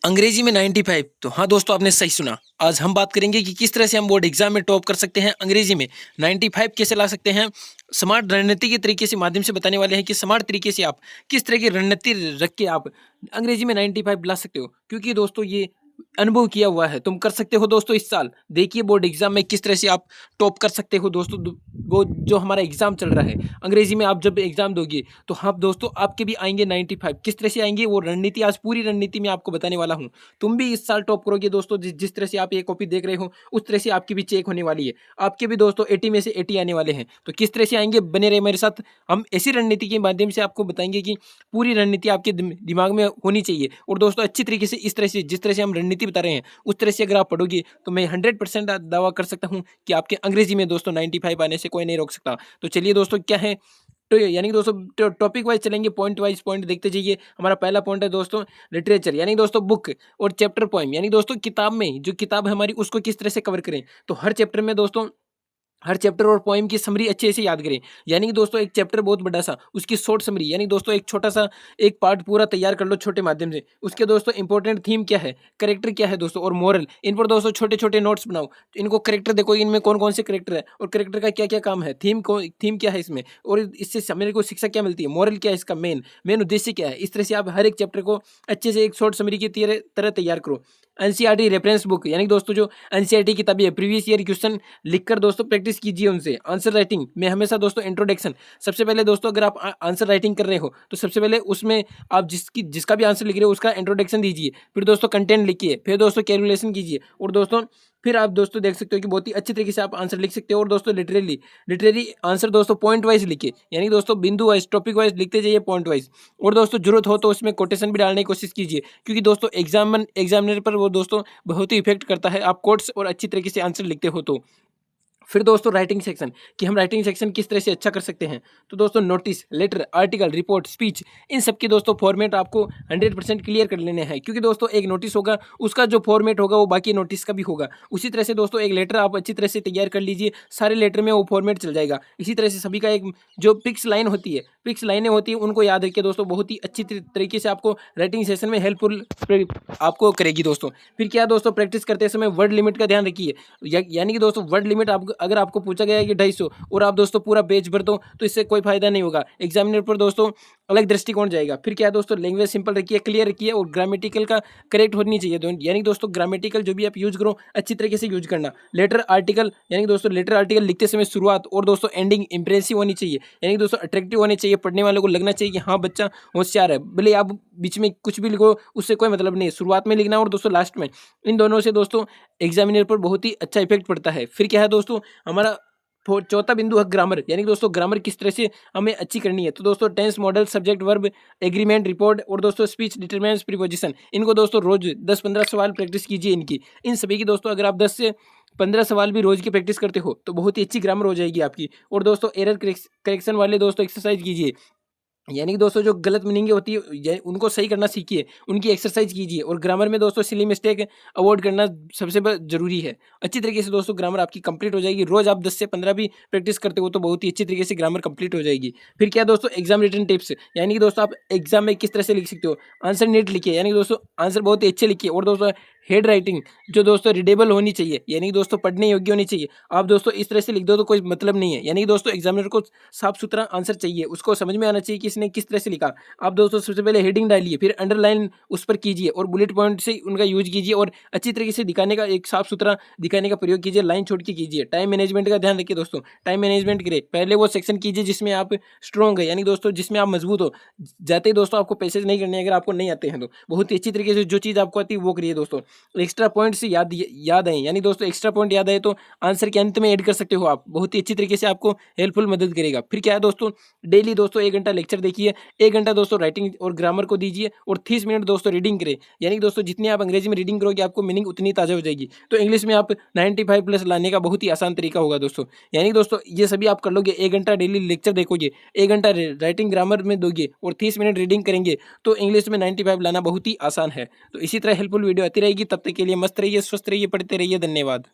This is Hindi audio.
अंग्रेजी में 95। तो हाँ दोस्तों, आपने सही सुना। आज हम बात करेंगे कि किस तरह से हम बोर्ड एग्जाम में टॉप कर सकते हैं। अंग्रेजी में 95 कैसे ला सकते हैं। स्मार्ट रणनीति के तरीके से माध्यम से बताने वाले हैं कि स्मार्ट तरीके से आप किस तरह की रणनीति रख के आप अंग्रेजी में 95 ला सकते हो। क्योंकि दोस्तों ये अनुभव किया हुआ है, तुम कर सकते हो दोस्तों। इस साल देखिए बोर्ड एग्जाम में किस तरह से आप टॉप कर सकते हो दोस्तों। वो जो हमारा एग्जाम चल रहा है अंग्रेजी में, आप जब एग्जाम दोगे तो हाँ दोस्तों, आपके भी आएंगे 95। किस तरह से आएंगे वो रणनीति, आज पूरी रणनीति मैं आपको बताने वाला हूँ। तुम भी इस साल टॉप करोगे दोस्तों। जिस तरह से आप ये कॉपी देख रहे हो उस तरह से आपकी भी चेक होने वाली है। आपके भी दोस्तों 80 में से 80 आने वाले हैं। तो किस तरह से आएंगे, बने रहे मेरे साथ। हम ऐसी रणनीति के माध्यम से आपको बताएंगे कि पूरी रणनीति आपके दिमाग में होनी चाहिए। और दोस्तों अच्छी तरीके से, इस तरह से जिस तरह से हम रणनीति बता रहे हैं उस तरह से अगर आप पढ़ोगे तो मैं 100% दावा कर सकता हूं कि आपके अंग्रेजी में दोस्तों 95 आने से कोई नहीं रोक सकता। तो चलिए दोस्तों, क्या है तो यानी दोस्तों टॉपिक वाइज चलेंगे, पॉइंट वाइज पॉइंट देखते जाइए। हमारा पहला पॉइंट है दोस्तों लिटरेचर, यानी दोस्तों बुक और चैप्टर पोएम, यानी दोस्तों किताब में जो किताब है हमारी उसको किस तरह से कवर करें। तो हर चैप्टर में दोस्तों, हर चैप्टर और पोएम की समरी अच्छे से याद करें। यानी कि दोस्तों एक चैप्टर बहुत बड़ा सा, उसकी शॉर्ट समरी, यानी दोस्तों एक छोटा सा एक पार्ट पूरा तैयार कर लो छोटे माध्यम से। उसके दोस्तों इंपॉर्टेंट थीम क्या है, करेक्टर क्या है दोस्तों, और मोरल, इन पर दोस्तों छोटे छोटे नोट्स बनाओ। इनको करेक्टर देखो, इनमें कौन कौन से करेक्टर है और करेक्टर का क्या क्या काम है, थीम क्या है इसमें, और इससे मेरे को शिक्षा क्या मिलती है, मोरल क्या है, इसका मेन मेन उद्देश्य क्या है। इस तरह से आप हर एक चैप्टर को अच्छे से एक शॉर्ट समरी की तरह तैयार करो। एनसीईआरटी रेफरेंस बुक, यानी दोस्तों जो एनसीईआरटी किताबें है, प्रीवियस ईयर क्वेश्चन लिखकर दोस्तों प्रैक्टिस कीजिए उनसे। आंसर राइटिंग में हमेशा दोस्तों इंट्रोडक्शन, सबसे पहले दोस्तों अगर आप आंसर राइटिंग कर रहे हो तो सबसे पहले उसमें आप जिसका भी आंसर लिख रहे हो उसका इंट्रोडक्शन दीजिए। फिर दोस्तों कंटेंट लिखिए, फिर दोस्तों कैलकुलेशन कीजिए, और दोस्तों फिर आप दोस्तों देख सकते हो कि बहुत ही अच्छी तरीके से आप आंसर लिख सकते हो। और दोस्तों लिटरेरी आंसर दोस्तों पॉइंट वाइज लिखिए, यानी दोस्तों बिंदु वाइज टॉपिक वाइज लिखते जाइए पॉइंट वाइज। और दोस्तों जरूरत हो तो उसमें कोटेशन भी डालने की कोशिश कीजिए, क्योंकि दोस्तों एग्जामिनर पर वो दोस्तों बहुत ही इफेक्ट करता है आप कोट्स और अच्छी तरीके से आंसर लिखते हो तो। फिर दोस्तों राइटिंग सेक्शन, कि हम राइटिंग सेक्शन किस तरह से अच्छा कर सकते हैं। तो दोस्तों notice, letter, article, report, speech, इन सब के दोस्तों फॉर्मेट आपको 100% क्लियर कर लेने हैं। क्योंकि दोस्तों एक नोटिस होगा उसका जो फॉर्मेट होगा वो बाकी नोटिस का भी होगा। उसी तरह से दोस्तों एक लेटर आप अच्छी तरह से तैयार कर लीजिए, सारे लेटर में वो फॉर्मेट चल जाएगा। इसी तरह से सभी का एक जो फिक्स लाइन होती है, फिक्स लाइनें होती है, उनको याद रखिए दोस्तों। बहुत ही अच्छी तरीके से आपको राइटिंग सेशन में हेल्पफुल आपको करेगी दोस्तों। फिर क्या दोस्तों, प्रैक्टिस करते समय वर्ड लिमिट का ध्यान रखिए। यानी कि दोस्तों वर्ड लिमिट आप अगर आपको पूछा गया है कि 250 और आप दोस्तों पूरा पेज भर दो तो इससे कोई फायदा नहीं होगा, एग्जामिनर पर दोस्तों अलग दृष्टिकोण जाएगा। फिर क्या है दोस्तों, लैंग्वेज सिंपल रखिए, क्लियर रखिए, और ग्रामेटिकल का करेक्ट होनी चाहिए। यानी दोस्तों ग्रामेटिकल जो भी आप यूज करो अच्छी तरीके से यूज करना। लेटर आर्टिकल, यानी दोस्तों लेटर आर्टिकल लिखते समय शुरुआत और दोस्तों एंडिंग इंप्रेसिव होनी चाहिए, यानी दोस्तों अट्रैक्टिव होने चाहिए। पढ़ने वालों को लगना चाहिए कि हाँ बच्चा होशियार है। भले आप बीच में कुछ भी लिखो उससे कोई मतलब नहीं है, शुरुआत में लिखना और दोस्तों लास्ट में, इन दोनों से दोस्तों एग्जामिनर पर बहुत ही अच्छा इफेक्ट पड़ता है। फिर क्या है दोस्तों, हमारा चौथा बिंदु है ग्रामर, यानी दोस्तों ग्रामर किस तरह से हमें अच्छी करनी है। तो दोस्तों tense, modal, subject, verb, agreement, report, और दोस्तों स्पीच, डिटरमिनेंट्स, प्रीपोजिशन, इनको दोस्तों रोज 10-15 सवाल प्रैक्टिस कीजिए इनकी। इन सभी की दोस्तों अगर आप 10 से 15 सवाल भी रोज की प्रैक्टिस करते हो तो बहुत ही अच्छी ग्रामर हो जाएगी आपकी। और दोस्तों एरर करेक्शन वाले दोस्तों एक्सरसाइज कीजिए, यानी कि दोस्तों जो गलत मीनिंग होती है उनको सही करना सीखिए, उनकी एक्सरसाइज कीजिए। और ग्रामर में दोस्तों सिली मिस्टेक अवॉइड करना सबसे जरूरी है। अच्छी तरीके से दोस्तों ग्रामर आपकी कंप्लीट हो जाएगी। रोज आप 10 से 15 भी प्रैक्टिस करते हो तो बहुत ही अच्छी तरीके से ग्रामर कंप्लीट हो जाएगी। फिर क्या दोस्तों, एग्जाम रिटन टिप्स, यानी कि दोस्तों आप एग्जाम में किस तरह से लिख सकते हो। आंसर नीट लिखिए, यानी कि दोस्तों आंसर बहुत ही अच्छे लिखिए। और दोस्तों हेड राइटिंग जो दोस्तों रीडेबल होनी चाहिए, यानी कि दोस्तों पढ़ने योग्य होनी चाहिए। आप दोस्तों इस तरह से लिख दो तो कोई मतलब नहीं है, यानी कि दोस्तों एग्जामिनर को साफ सुथरा आंसर चाहिए, उसको समझ में आना चाहिए कि इसने किस तरह से लिखा। आप दोस्तों सबसे पहले हेडिंग डालिए, फिर अंडरलाइन उस पर कीजिए और बुलेट पॉइंट से उनका यूज कीजिए, और अच्छी तरीके से दिखाने का, एक साफ सुथरा दिखाने का प्रयोग कीजिए, लाइन छोड़ के कीजिए। टाइम मैनेजमेंट का ध्यान रखिए दोस्तों, टाइम मैनेजमेंट करें। पहले वो सेक्शन कीजिए जिसमें आप स्ट्रॉन्ग है, यानी दोस्तों जिसमें आप मजबूत हो। जाते ही दोस्तों आपको पैसेज नहीं करने, अगर आपको नहीं आते हैं तो बहुत ही अच्छी तरीके से जो चीज़ आपको आती है वो करिए दोस्तों। एक्स्ट्रा पॉइंट से याद आए, यानी दोस्तों एक्स्ट्रा पॉइंट याद आए तो आंसर के अंत में ऐड कर सकते हो आप, बहुत ही अच्छी तरीके से आपको हेल्पफुल मदद करेगा। फिर क्या है दोस्तों, डेली दोस्तों 1 घंटा लेक्चर देखिए, 1 घंटा दोस्तों राइटिंग और ग्रामर को दीजिए, और 30 मिनट दोस्तों रीडिंग करें। यानी कि दोस्तों जितनी आप अंग्रेजी में रीडिंग करोगे आपको मीनिंग उतनी ताज़ा हो जाएगी। तो इंग्लिश में आप 95 प्लस लाने का बहुत ही आसान तरीका होगा दोस्तों। यानी दोस्तों ये सभी आप कर लोगे, 1 घंटा डेली लेक्चर देखोगे, 1 घंटा राइटिंग ग्रामर में दोगे, और 30 मिनट रीडिंग करेंगे तो इंग्लिश में 95 लाना बहुत ही आसान है। तो इसी तरह हेल्पफुल वीडियो आती रहेगी, तब तक के लिए मस्त रहिए, स्वस्थ रहिए, पढ़ते रहिए। धन्यवाद।